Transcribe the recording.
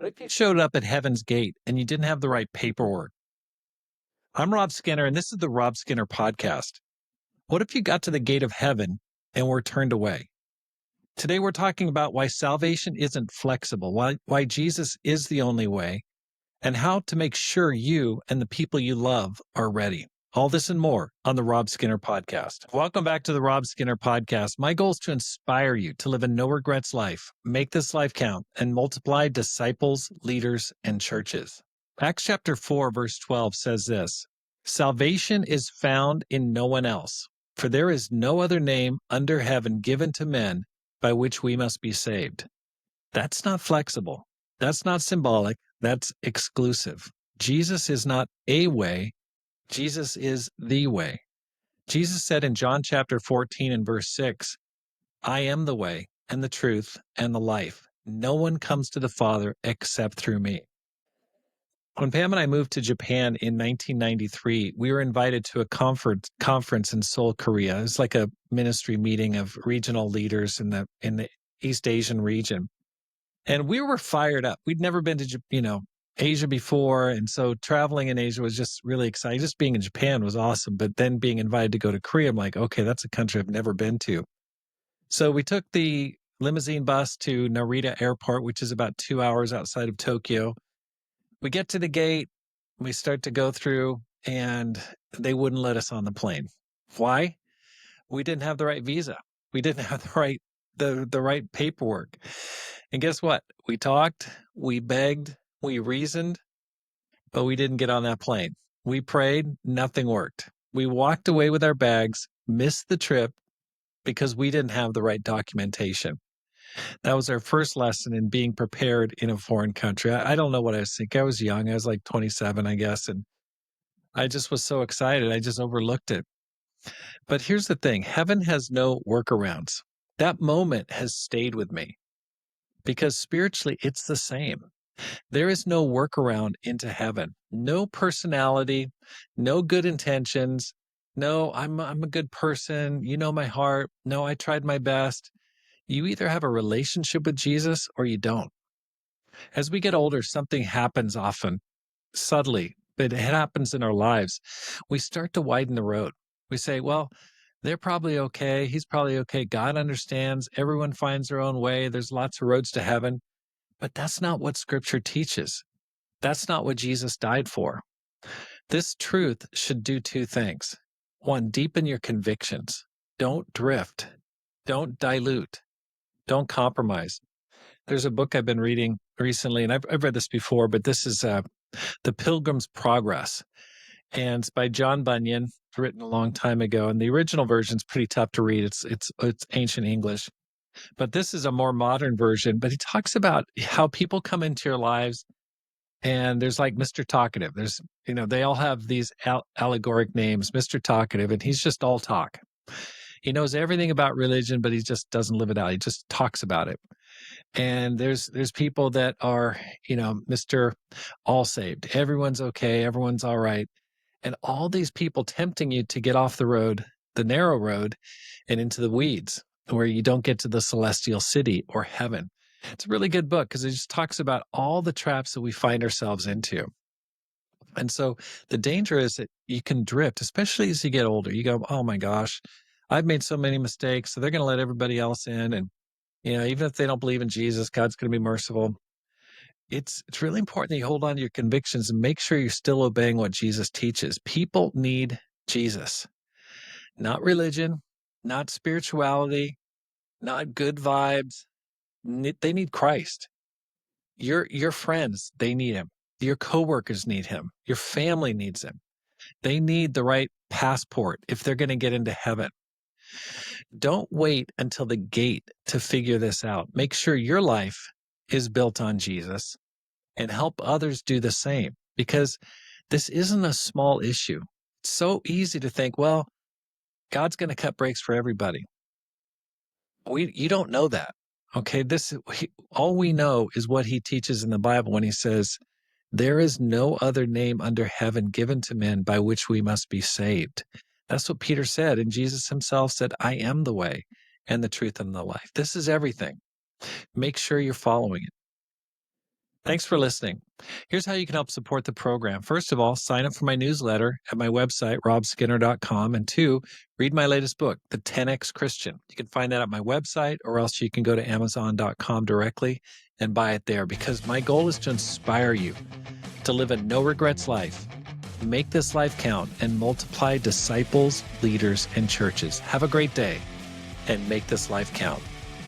What if you showed up at heaven's gate and you didn't have the right paperwork? I'm Rob Skinner, and this is the Rob Skinner podcast. What if you got to the gate of heaven and were turned away? Today, we're talking about why salvation isn't flexible, why Jesus is the only way, and how to make sure you and the people you love are ready. All this and more on the Rob Skinner podcast. Welcome back to the Rob Skinner podcast. My goal is to inspire you to live a no regrets life, make this life count, and multiply disciples, leaders, and churches. Acts chapter 4, verse 12 says this: Salvation is found in no one else, for there is no other name under heaven given to men by which we must be saved. That's not flexible. That's not symbolic. That's exclusive. Jesus is not a way. Jesus is the way. Jesus said in John chapter 14 and verse 6, I am the way and the truth and the life. No one comes to the Father except through me. When Pam and I moved to Japan in 1993, we were invited to a conference in Seoul, Korea. It was like a ministry meeting of regional leaders in the East Asian region. And we were fired up. We'd never been to, Asia before. And so traveling in Asia was just really exciting. Just being in Japan was awesome. But then being invited to go to Korea, I'm like, okay, that's a country I've never been to. So we took the limousine bus to Narita Airport, which is about 2 hours outside of Tokyo. We get to the gate, we start to go through, and they wouldn't let us on the plane. Why? We didn't have the right visa. We didn't have the right paperwork. And guess what? We talked, we begged, we reasoned, but we didn't get on that plane. We prayed, nothing worked. We walked away with our bags, missed the trip because we didn't have the right documentation. That was our first lesson in being prepared in a foreign country. I don't know what I was thinking. I was young. I was like 27, I guess. And I just was so excited. I just overlooked it. But here's the thing. Heaven has no workarounds. That moment has stayed with me because spiritually it's the same. There is no workaround into heaven. No personality, no good intentions. No, I'm a good person. You know my heart. No, I tried my best. You either have a relationship with Jesus or you don't. As we get older, something happens often, subtly, but it happens in our lives. We start to widen the road. We say, well, they're probably okay. He's probably okay. God understands. Everyone finds their own way. There's lots of roads to heaven. But that's not what scripture teaches. That's not what Jesus died for. This truth should do two things. One, deepen your convictions. Don't drift. Don't dilute. Don't compromise. There's a book I've been reading recently, and I've read this before, but this is The Pilgrim's Progress. And it's by John Bunyan, written a long time ago. And the original version is pretty tough to read. It's ancient English. But this is a more modern version. But he talks about how people come into your lives, and there's like Mr. Talkative. There's, they all have these allegoric names, Mr. Talkative, and he's just all talk. He knows everything about religion, but he just doesn't live it out. He just talks about it. And there's people that are, Mr. All Saved. Everyone's okay. Everyone's all right. And all these people tempting you to get off the road, the narrow road, and into the weeds where you don't get to the celestial city or heaven. It's a really good book because it just talks about all the traps that we find ourselves into. And so the danger is that you can drift, especially as you get older. You go, oh my gosh, I've made so many mistakes. So they're going to let everybody else in. And, even if they don't believe in Jesus, God's going to be merciful. It's really important that you hold on to your convictions and make sure you're still obeying what Jesus teaches. People need Jesus, not religion, not spirituality, not good vibes. They need Christ. Your friends, they need him. Your coworkers need him. Your family needs him. They need the right passport if they're going to get into heaven. Don't wait until the gate to figure this out. Make sure your life is built on Jesus and help others do the same, because this isn't a small issue. It's so easy to think, well, God's going to cut breaks for everybody. You don't know that. Okay. All we know is what he teaches in the Bible when he says, there is no other name under heaven given to men by which we must be saved. That's what Peter said. And Jesus himself said, I am the way and the truth and the life. This is everything. Make sure you're following it. Thanks for listening. Here's how you can help support the program. First of all, sign up for my newsletter at my website, robskinner.com. And two, read my latest book, The 10X Christian. You can find that at my website, or else you can go to amazon.com directly and buy it there, because my goal is to inspire you to live a no regrets life. Make this life count and multiply disciples, leaders, and churches. Have a great day and make this life count.